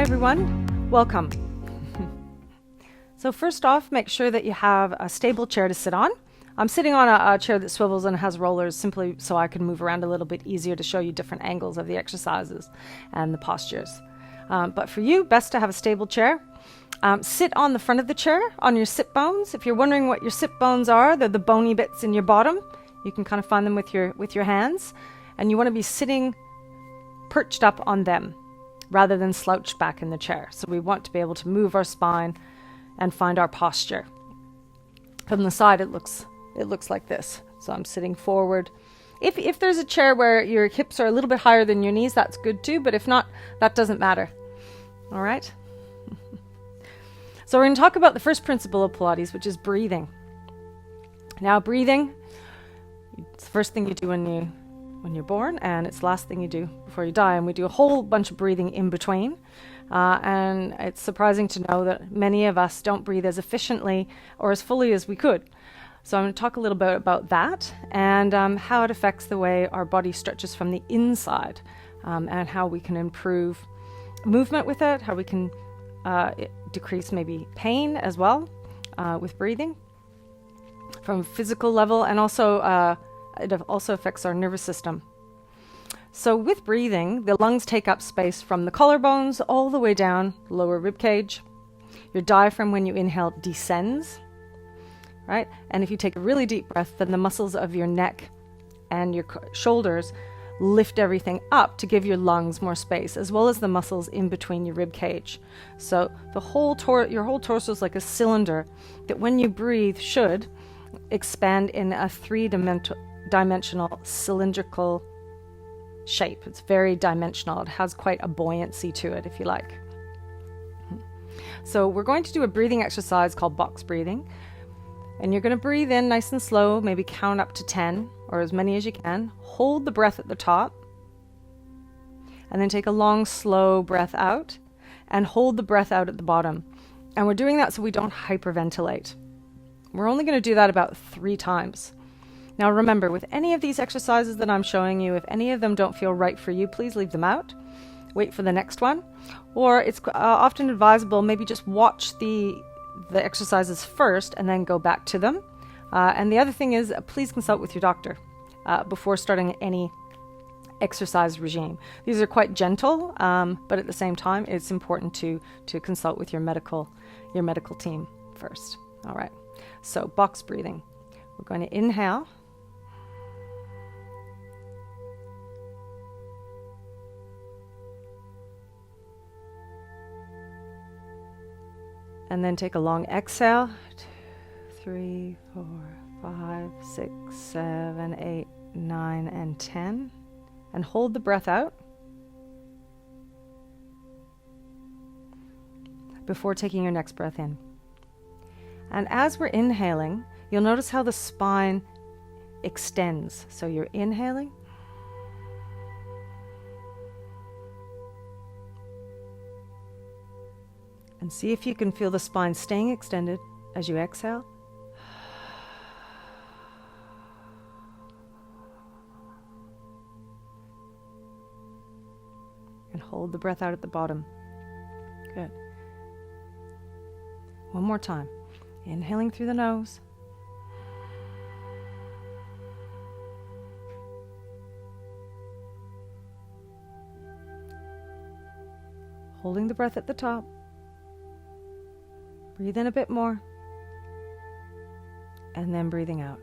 Hi everyone, welcome. So first off, make sure that you have a stable chair to sit on. I'm sitting on a chair that swivels and has rollers simply so I can move around a little bit easier to show you different angles of the exercises and the postures. But for you, best to have a stable chair. Sit on the front of the chair on your sit bones. If you're wondering what your sit bones are, they're the bony bits in your bottom. You can kind of find them with your hands. And you want to be sitting perched up on them rather than slouched back in the chair. So we want to be able to move our spine and find our posture. From the side, it looks like this. So I'm sitting forward. If there's a chair where your hips are a little bit higher than your knees, that's good too. But if not, that doesn't matter. All right. So we're going to talk about the first principle of Pilates, which is breathing. Now, breathing, it's the first thing you do when you're born, and it's the last thing you do before you die. And we do a whole bunch of breathing in between. And it's surprising to know that many of us don't breathe as efficiently or as fully as we could. So I'm going to talk a little bit about that and how it affects the way our body stretches from the inside, and how we can improve movement with it, how we can decrease maybe pain as well with breathing from a physical level, and also it also affects our nervous system. So with breathing, the lungs take up space from the collarbones all the way down the lower rib cage. Your diaphragm, when you inhale, descends, right? And if you take a really deep breath, then the muscles of your neck and your shoulders lift everything up to give your lungs more space, as well as the muscles in between your rib cage. So the your whole torso is like a cylinder that when you breathe should expand in a three-dimensional cylindrical shape. It's very dimensional. It has quite a buoyancy to it, if you like. So we're going to do a breathing exercise called box breathing. And you're going to breathe in nice and slow, maybe count up to 10 or as many as you can. Hold the breath at the top. And then take a long, slow breath out and hold the breath out at the bottom. And we're doing that so we don't hyperventilate. We're only going to do that about 3 times. Now remember, with any of these exercises that I'm showing you, if any of them don't feel right for you, please leave them out. Wait for the next one. Or it's often advisable, maybe just watch the exercises first and then go back to them. And the other thing is, please consult with your doctor before starting any exercise regime. These are quite gentle, but at the same time, it's important to consult with your medical team first. All right. So box breathing. We're going to inhale. And then take a long exhale. 2, 3, 4, 5, 6, 7, 8, 9, and 10. And hold the breath out before taking your next breath in. And as we're inhaling, you'll notice how the spine extends. So you're inhaling. And see if you can feel the spine staying extended as you exhale. And hold the breath out at the bottom. Good. One more time. Inhaling through the nose. Holding the breath at the top. Breathe in a bit more. And then breathing out.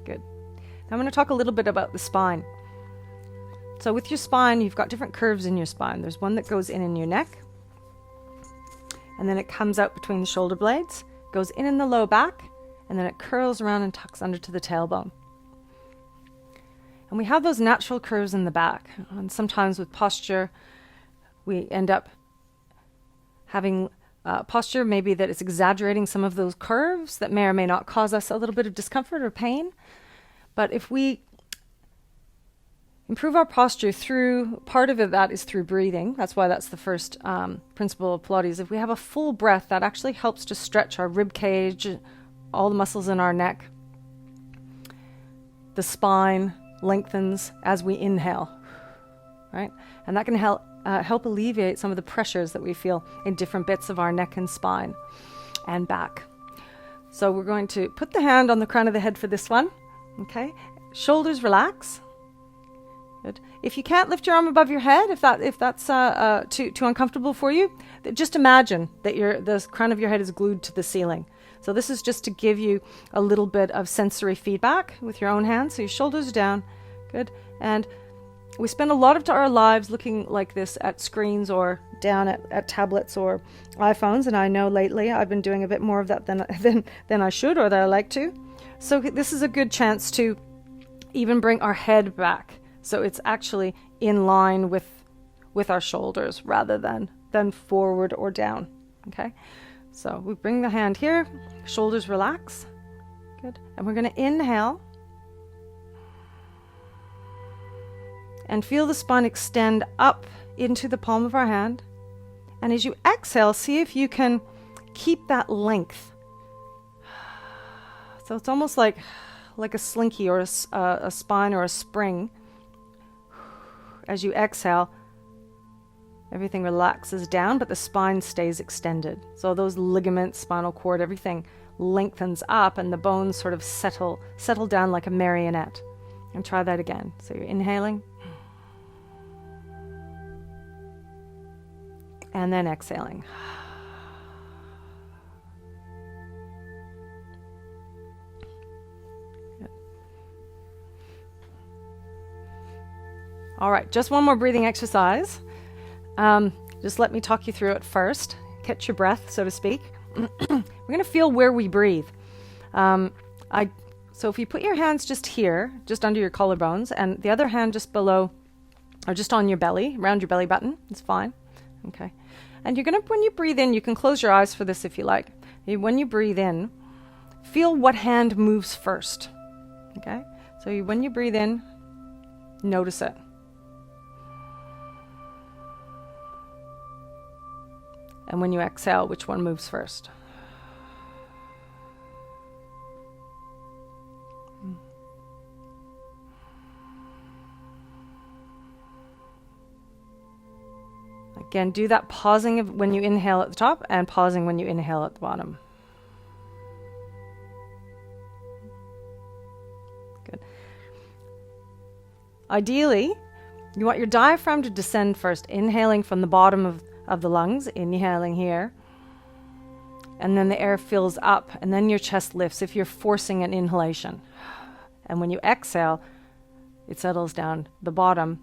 Good. Now I'm going to talk a little bit about the spine. So with your spine, you've got different curves in your spine. There's one that goes in your neck. And then it comes out between the shoulder blades, goes in the low back, and then it curls around and tucks under to the tailbone. And we have those natural curves in the back. And sometimes with posture, we end up having posture maybe that is exaggerating some of those curves that may or may not cause us a little bit of discomfort or pain. But if we improve our posture through, part of it that is through breathing. That's why that's the first principle of Pilates. If we have a full breath, that actually helps to stretch our rib cage, all the muscles in our neck, the spine lengthens as we inhale, right? And that can help alleviate some of the pressures that we feel in different bits of our neck and spine and back. So we're going to put the hand on the crown of the head for this one, okay? Shoulders relax. Good. If you can't lift your arm above your head, if that's too uncomfortable for you, just imagine that the crown of your head is glued to the ceiling. So this is just to give you a little bit of sensory feedback with your own hands. So your shoulders are down. Good. And we spend a lot of our lives looking like this at screens or down at tablets or iPhones. And I know lately I've been doing a bit more of that than I should or that I like to. So this is a good chance to even bring our head back. So it's actually in line with our shoulders rather than forward or down. Okay. So we bring the hand here, shoulders relax. Good. And we're going to inhale. And feel the spine extend up into the palm of our hand. And as you exhale, see if you can keep that length. So it's almost like a slinky or a spine or a spring. As you exhale, everything relaxes down, but the spine stays extended. So those ligaments, spinal cord, everything lengthens up and the bones sort of settle down like a marionette. And try that again. So you're inhaling. And then exhaling. Good. All right, just one more breathing exercise. Just let me talk you through it first. Catch your breath, so to speak. We're going to feel where we breathe. So if you put your hands just here, just under your collarbones, and the other hand just below, or just on your belly, around your belly button, it's fine. Okay. And you're going to, when you breathe in, you can close your eyes for this if you like. When you breathe in, feel what hand moves first. Okay. So when you breathe in, notice it. And when you exhale, which one moves first? Again, do that pausing when you inhale at the top and pausing when you inhale at the bottom. Good. Ideally, you want your diaphragm to descend first, inhaling from the bottom of the lungs, inhaling here. And then the air fills up and then your chest lifts if you're forcing an inhalation. And when you exhale, it settles down the bottom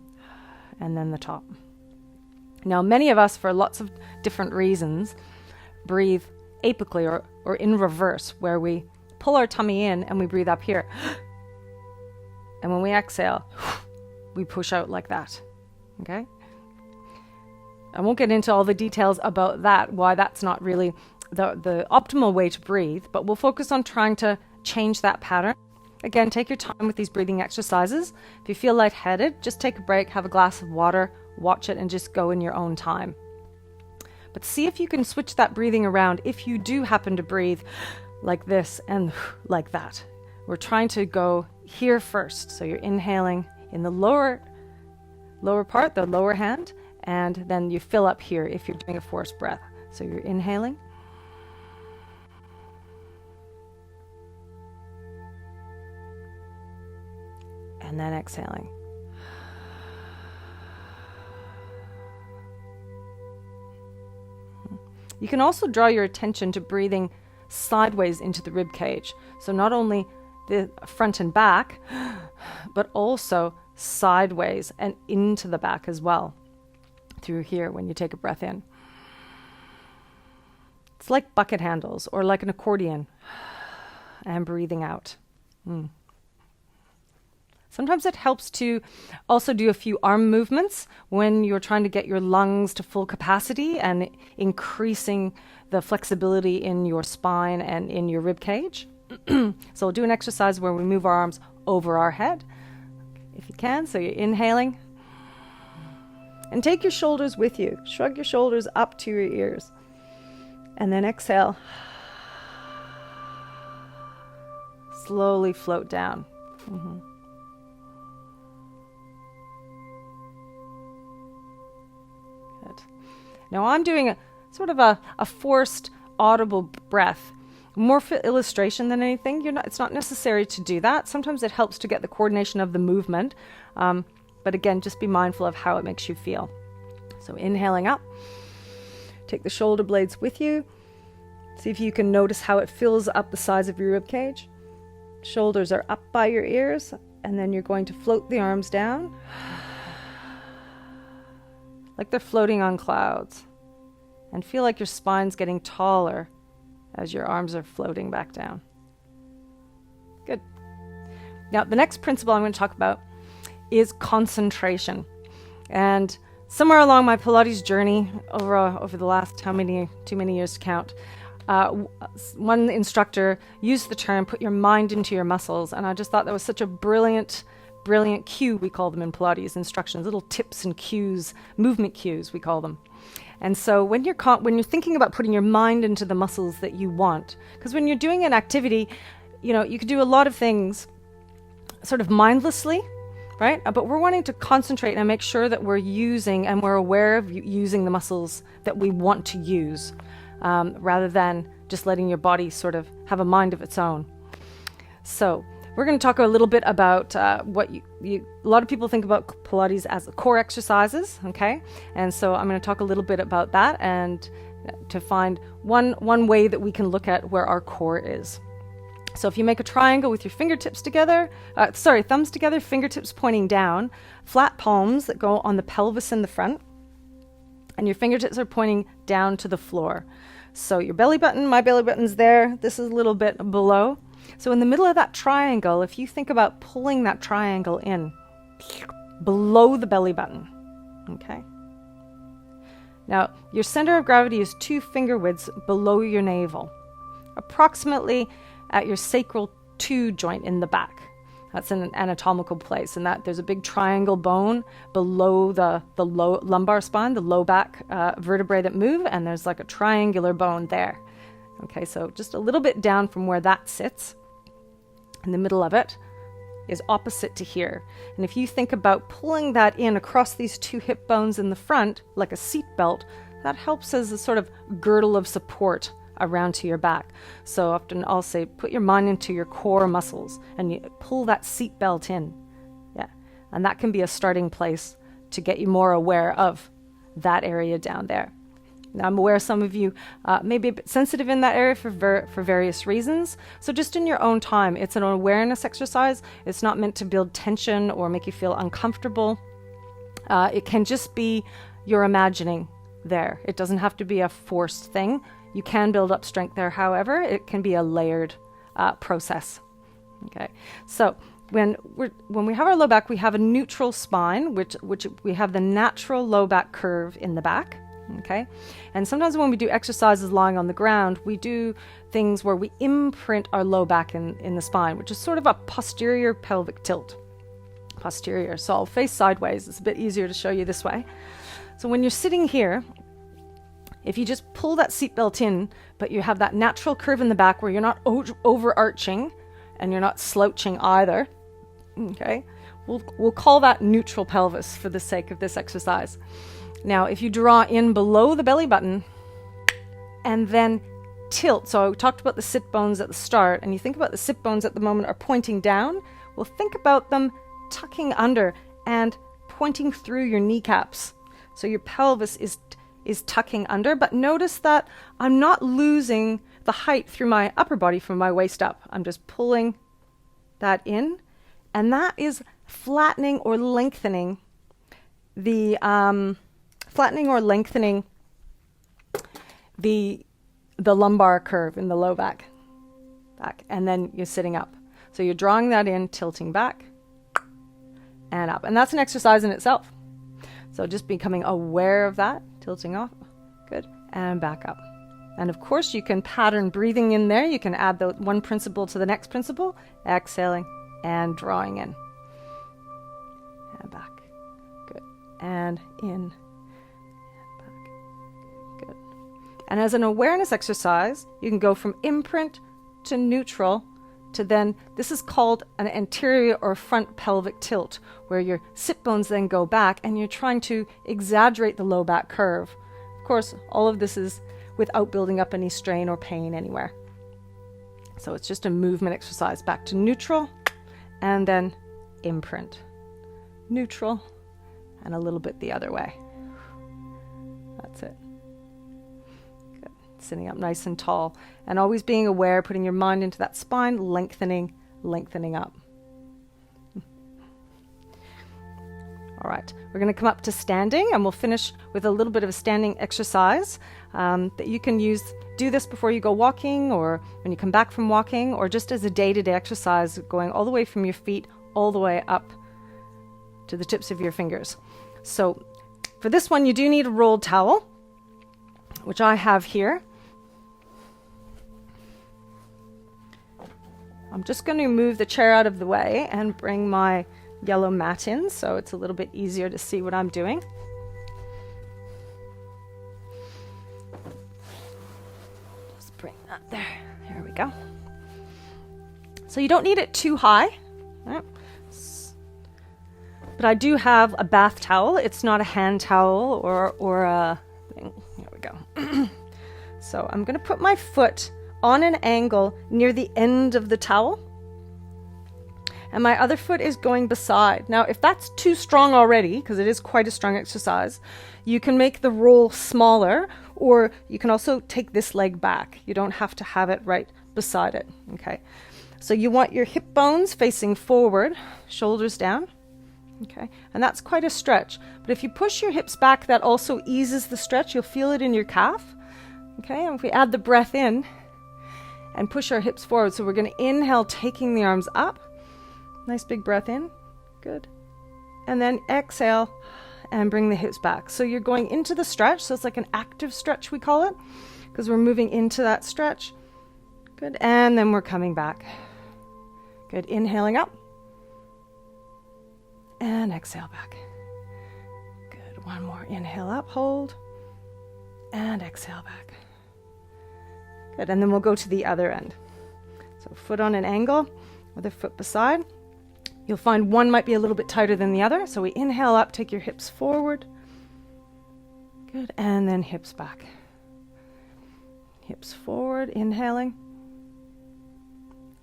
and then the top. Now, many of us, for lots of different reasons, breathe apically or in reverse, where we pull our tummy in and we breathe up here. And when we exhale, we push out like that. Okay? I won't get into all the details about that, why that's not really the optimal way to breathe, but we'll focus on trying to change that pattern. Again, take your time with these breathing exercises. If you feel lightheaded, just take a break, have a glass of water, watch it, and just go in your own time. But see if you can switch that breathing around if you do happen to breathe like this and like that. We're trying to go here first. So you're inhaling in the lower part, the lower hand, and then you fill up here if you're doing a forced breath. So you're inhaling. And then exhaling. You can also draw your attention to breathing sideways into the rib cage. So not only the front and back, but also sideways and into the back as well. Through here when you take a breath in. It's like bucket handles or like an accordion. And breathing out. Sometimes it helps to also do a few arm movements when you're trying to get your lungs to full capacity and increasing the flexibility in your spine and in your rib cage. So we'll do an exercise where we move our arms over our head, if you can. So you're inhaling. And take your shoulders with you. Shrug your shoulders up to your ears. And then exhale. Slowly float down. Good. Now I'm doing a sort of a forced audible breath, more for illustration than anything. It's not necessary to do that. Sometimes it helps to get the coordination of the movement. But again, just be mindful of how it makes you feel. So inhaling up, take the shoulder blades with you. See if you can notice how it fills up the sides of your rib cage. Shoulders are up by your ears, and then you're going to float the arms down like they're floating on clouds. And feel like your spine's getting taller as your arms are floating back down. Good. Now, the next principle I'm going to talk about is concentration. And somewhere along my Pilates journey, over the last too many years to count, one instructor used the term, put your mind into your muscles. And I just thought that was such a brilliant cue, we call them in Pilates instructions, little tips and cues, movement cues, we call them. And so when you're thinking about putting your mind into the muscles that you want, because when you're doing an activity, you can do a lot of things sort of mindlessly, right? But we're wanting to concentrate and make sure that we're using and we're aware of using the muscles that we want to use, rather than just letting your body sort of have a mind of its own. So we're going to talk a little bit about what a lot of people think about Pilates as core exercises, okay? And so I'm going to talk a little bit about that and to find one way that we can look at where our core is. So if you make a triangle with your fingertips together, thumbs together, fingertips pointing down, flat palms that go on the pelvis in the front, and your fingertips are pointing down to the floor. So your belly button, my belly button's there. This is a little bit below. So in the middle of that triangle, if you think about pulling that triangle in below the belly button, okay? Now, your center of gravity is 2 finger widths below your navel, approximately at your sacral 2 joint in the back. That's an anatomical place, and that there's a big triangle bone below the low lumbar spine, the low back vertebrae that move, and there's like a triangular bone there. Okay, so just a little bit down from where that sits, in the middle of it, is opposite to here. And if you think about pulling that in across these 2 hip bones in the front, like a seat belt, that helps as a sort of girdle of support around to your back. So often I'll say, put your mind into your core muscles and you pull that seat belt in. Yeah, and that can be a starting place to get you more aware of that area down there. Now, I'm aware some of you may be a bit sensitive in that area for various reasons. So just in your own time, it's an awareness exercise. It's not meant to build tension or make you feel uncomfortable. It can just be your imagining there. It doesn't have to be a forced thing. You can build up strength there. However, it can be a layered process. Okay, so when we have our low back, we have a neutral spine, which we have the natural low back curve in the back. Okay, and sometimes when we do exercises lying on the ground, we do things where we imprint our low back in the spine, which is sort of a posterior pelvic tilt. Posterior, so I'll face sideways. It's a bit easier to show you this way. So when you're sitting here, if you just pull that seatbelt in, but you have that natural curve in the back where you're not overarching and you're not slouching either, okay, we'll call that neutral pelvis for the sake of this exercise. Now, if you draw in below the belly button and then tilt, so I talked about the sit bones at the start, and you think about the sit bones at the moment are pointing down, well, think about them tucking under and pointing through your kneecaps. So your pelvis is tucking under, but notice that I'm not losing the height through my upper body from my waist up. I'm just pulling that in, and that is flattening or lengthening the the lumbar curve in the low back, and then you're sitting up. So you're drawing that in, tilting back and up, and that's an exercise in itself. So just becoming aware of that, tilting off, good, and back up. And of course, you can pattern breathing in there. You can add the one principle to the next principle, exhaling and drawing in. And back, good, and in, and back, good. And as an awareness exercise, you can go from imprint to neutral to then, this is called an anterior or front pelvic tilt, where your sit bones then go back and you're trying to exaggerate the low back curve. Of course, all of this is without building up any strain or pain anywhere. So it's just a movement exercise. Back to neutral and then imprint. Neutral and a little bit the other way. That's it. Good. Sitting up nice and tall and always being aware, putting your mind into that spine, lengthening up. All right, we're going to come up to standing and we'll finish with a little bit of a standing exercise that you can use. Do this before you go walking or when you come back from walking, or just as a day-to-day exercise, going all the way from your feet all the way up to the tips of your fingers. So for this one, you do need a rolled towel, which I have here. I'm just going to move the chair out of the way and bring my yellow mat in so it's a little bit easier to see what I'm doing. Just bring that there. There we go. So you don't need it too high, right? But I do have a bath towel. It's not a hand towel or a thing. Here we go. So I'm going to put my foot on an angle near the end of the towel. And my other foot is going beside. Now, if that's too strong already, because it is quite a strong exercise, you can make the roll smaller, or you can also take this leg back. You don't have to have it right beside it, okay? So you want your hip bones facing forward, shoulders down, okay? And that's quite a stretch. But if you push your hips back, that also eases the stretch. You'll feel it in your calf, okay? And if we add the breath in and push our hips forward, so we're going to inhale, taking the arms up. Nice big breath in. Good. And then exhale and bring the hips back. So you're going into the stretch. So it's like an active stretch, we call it, because we're moving into that stretch. Good. And then we're coming back. Good. Inhaling up. And exhale back. Good. One more. Inhale up, hold. And exhale back. Good. And then we'll go to the other end. So foot on an angle, other foot beside. You'll find one might be a little bit tighter than the other. So we inhale up, take your hips forward. Good. And then hips back. Hips forward, inhaling.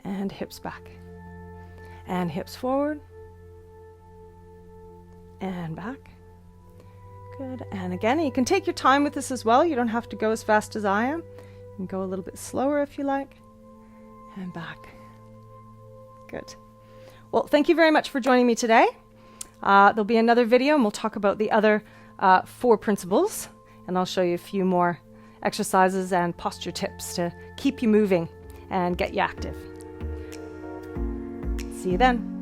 And hips back. And hips forward. And back. Good. And again, you can take your time with this as well. You don't have to go as fast as I am. You can go a little bit slower if you like. And back. Good. Well, thank you very much for joining me today. There'll be another video and we'll talk about the other 4 principles, and I'll show you a few more exercises and posture tips to keep you moving and get you active. See you then.